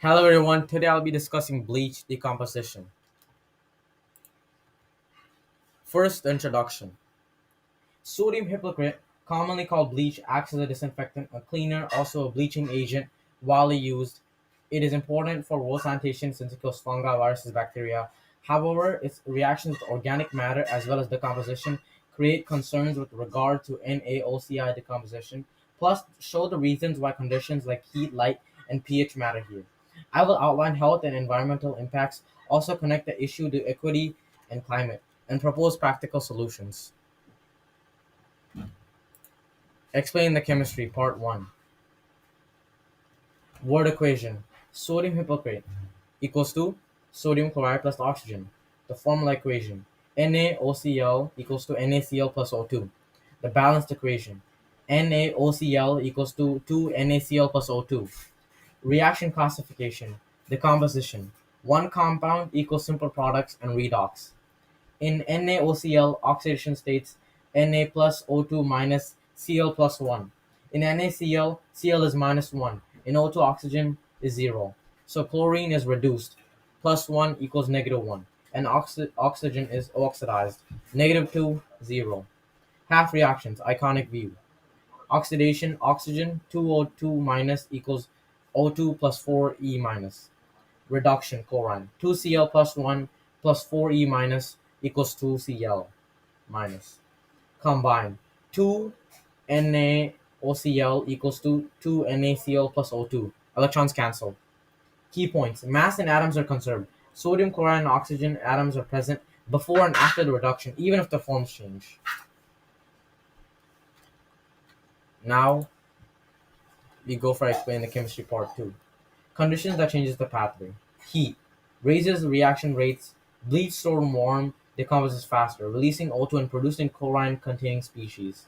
Hello everyone, today I'll be discussing bleach decomposition. First, the introduction. Sodium hypocrit, commonly called bleach, acts as a disinfectant, a cleaner, also a bleaching agent, widely used. It is important for wall sanitation since it kills fungi, viruses, bacteria. However, its reactions with organic matter as well as decomposition create concerns with regard to NaOCl decomposition, plus show the reasons why conditions like heat, light, and pH matter here. I will outline health and environmental impacts, also connect the issue to equity and climate, and propose practical solutions. Explain the chemistry, part 1. Word equation. Sodium hypochrate equals to sodium chloride plus oxygen. The formula equation. NaOCl equals to NaCl plus O2. The balanced equation. NaOCl equals to 2 NaCl plus O2. Reaction classification. Decomposition. One compound equals simple products and redox. In NaOCl, oxidation states Na plus O2 minus Cl plus 1. In NaCl, Cl is minus 1. In O2, oxygen is 0. So chlorine is reduced. Plus 1 equals negative 1. And oxygen is oxidized. Negative 2, 0. Half reactions, iconic view. Oxidation, oxygen, 2O2 minus equals O2 plus 4E minus. Reduction, chlorine, 2Cl plus 1 plus 4E minus equals 2Cl minus. Combine, 2 NaOCl equals to 2 NaCl plus O2. Electrons cancel. Key points. Mass and atoms are conserved. Sodium chloride and oxygen atoms are present before and after the reduction, even if the forms change. Now we go for explaining the chemistry part 2. Conditions that changes the pathway. Heat raises reaction rates. Bleach stored warm decomposes faster, releasing O2 and producing chlorine containing species.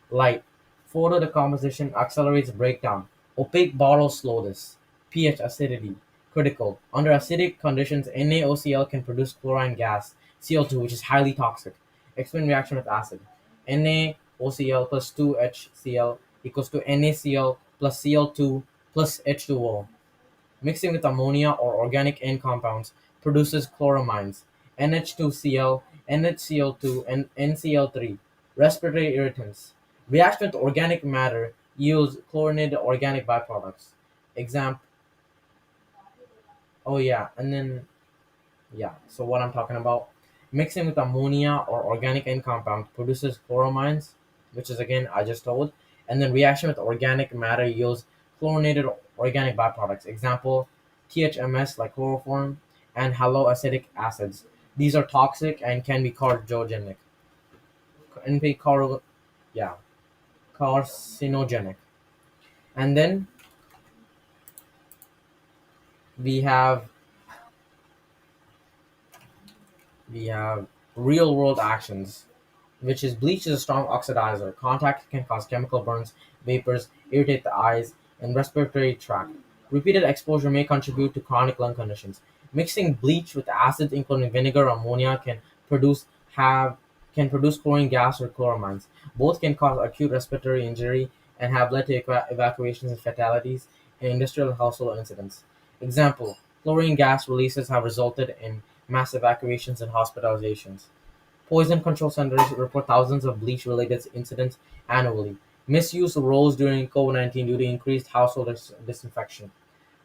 Light photo decomposition accelerates breakdown. Opaque bottles slow this. pH acidity critical. Under acidic conditions, NaOCl can produce chlorine gas, CO2, which is highly toxic. Explain reaction with acid. NaOCl plus 2HCl equals to NaCl plus Cl2 plus H2O. Mixing with ammonia or organic N compounds produces chloramines, NH2Cl, NHCl2, and NCl3. Respiratory irritants. Reaction with organic matter yields chlorinated organic byproducts. Example. Oh yeah, and then yeah. So what I'm talking about, mixing with ammonia or organic N compound produces chloramines, which is again I just told, and then reaction with organic matter yields chlorinated organic byproducts. Example, THMS like chloroform and haloacetic acids. These are toxic and can be carcinogenic. And be yeah, carcinogenic. And then we have we have real world actions, which is bleach is a strong oxidizer. Contact can cause chemical burns, vapors, irritate the eyes, and respiratory tract. Repeated exposure may contribute to chronic lung conditions. Mixing bleach with acids, including vinegar or ammonia, produce have can produce chlorine gas or chloramines. Both can cause acute respiratory injury and have led to evacuations and fatalities in industrial and household incidents. Example: chlorine gas releases have resulted in mass evacuations and hospitalizations. Poison control centers report thousands of bleach-related incidents annually. Misuse rose during COVID-19 due to increased household disinfection.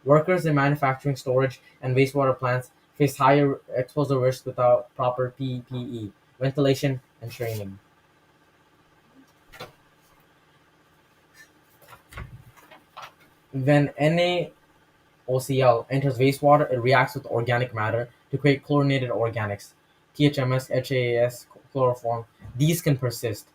Workers in manufacturing, storage, and wastewater plants face higher exposure risk without proper PPE, ventilation, and training. When NaOCl enters wastewater, it reacts with organic matter to create chlorinated organics. THMS, HAAS, chloroform. These can persist,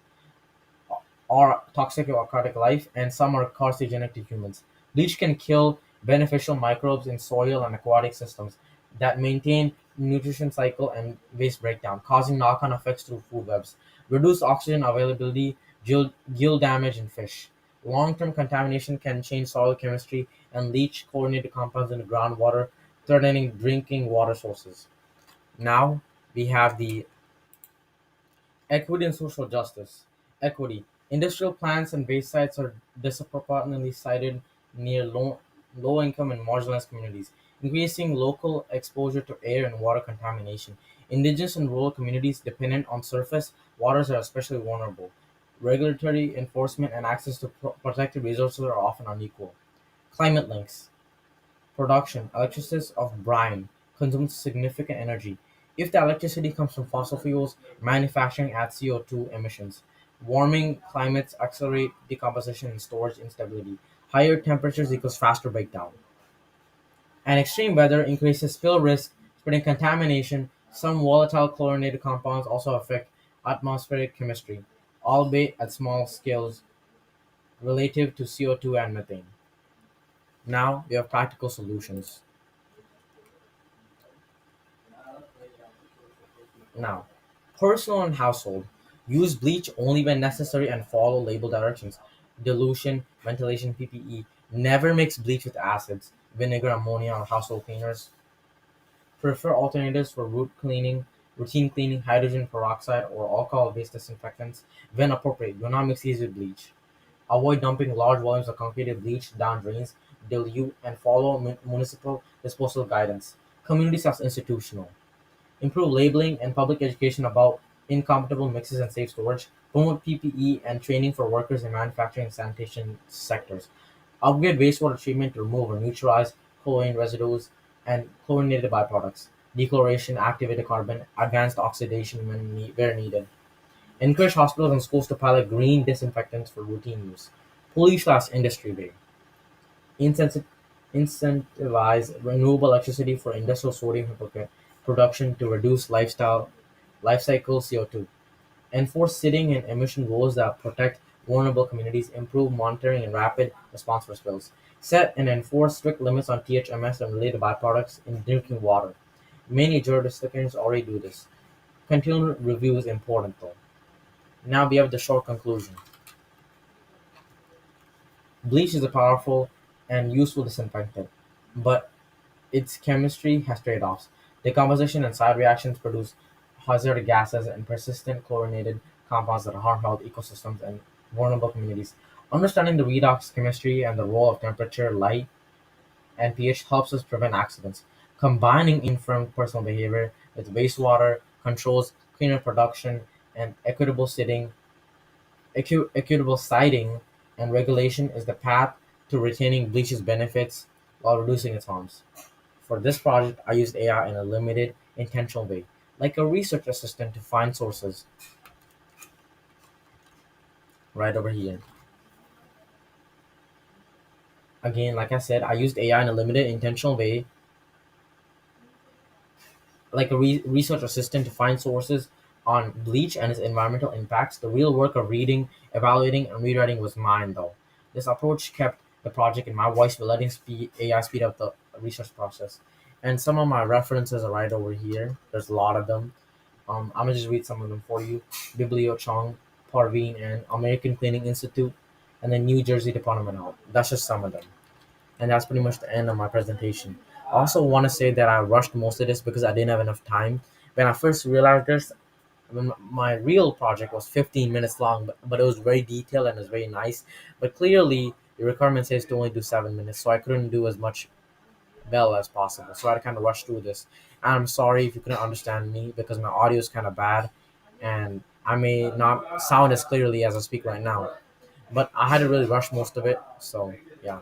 are toxic to aquatic life, and some are carcinogenic to humans. Bleach can kill beneficial microbes in soil and aquatic systems that maintain nutrition cycle and waste breakdown, causing knock-on effects through food webs. Reduced oxygen availability, gill damage in fish. Long-term contamination can change soil chemistry and leach chlorinated compounds into groundwater, threatening drinking water sources. Now we have the equity and social justice. Equity. Industrial plants and waste sites are disproportionately sited near low income and marginalized communities, increasing local exposure to air and water contamination. Indigenous and rural communities dependent on surface waters are especially vulnerable. Regulatory enforcement and access to protected resources are often unequal. Climate links. Production: electrolysis of brine consumes significant energy. If the electricity comes from fossil fuels, manufacturing adds CO2 emissions. Warming climates accelerate decomposition and storage instability. Higher temperatures equals faster breakdown. And extreme weather increases spill risk, spreading contamination. Some volatile chlorinated compounds also affect atmospheric chemistry, albeit at small scales relative to CO2 and methane. Now we have practical solutions. Now, personal and household. Use bleach only when necessary and follow label directions. Dilution, ventilation, PPE. Never mix bleach with acids, vinegar, ammonia, or household cleaners. Prefer alternatives for routine cleaning, hydrogen peroxide, or alcohol-based disinfectants when appropriate. Do not mix these with bleach. Avoid dumping large volumes of concreted bleach down drains, dilute, and follow municipal disposal guidance. Community/institutional. Improve labeling and public education about incompatible mixes and safe storage. Promote PPE and training for workers in manufacturing and sanitation sectors. Upgrade wastewater treatment to remove or neutralize chlorine residues and chlorinated byproducts. Decoloration, activated carbon, advanced oxidation where needed. Encourage hospitals and schools to pilot green disinfectants for routine use. Police/industry bay. Incensi- Incentivize renewable electricity for industrial sodium hypocrit production to reduce life cycle CO2. Enforce sitting and emission rules that protect vulnerable communities. Improve monitoring and rapid response for spills. Set and enforce strict limits on THMS and related byproducts in drinking water. Many jurisdictions already do this. Continual review is important though. Now we have the short conclusion. Bleach is a powerful and useful disinfectant, but its chemistry has trade-offs. Decomposition and side reactions produce hazardous gases and persistent chlorinated compounds that harm health, ecosystems, and vulnerable communities. Understanding the redox chemistry and the role of temperature, light, and pH helps us prevent accidents. Combining informed personal behavior with wastewater controls, cleaner production, and equitable siting and regulation is the path to retaining bleach's benefits while reducing its harms. For this project, I used AI in a limited, intentional way, like a research assistant to find sources right over here. Again, like I said, I used AI in a limited, intentional way, like a research assistant to find sources on bleach and its environmental impacts. The real work of reading, evaluating, and rewriting was mine, though. This approach kept the project in my voice while letting AI speed up the research process. And some of my references are right over here. There's a lot of them. I'm gonna just read some of them for you. Biblio Chong, Parveen, and American Cleaning Institute, and the New Jersey Department of Health. That's just some of them. And that's pretty much the end of my presentation. I also want to say that I rushed most of this because I didn't have enough time. When I first realized this, when my real project was 15 minutes long, but it was very detailed and it was very nice. But clearly, the requirement says to only do 7 minutes, so I couldn't do as much well as possible. So I had to kind of rush through this. And I'm sorry if you couldn't understand me because my audio is kind of bad and I may not sound as clearly as I speak right now. But I had to really rush most of it. So, yeah.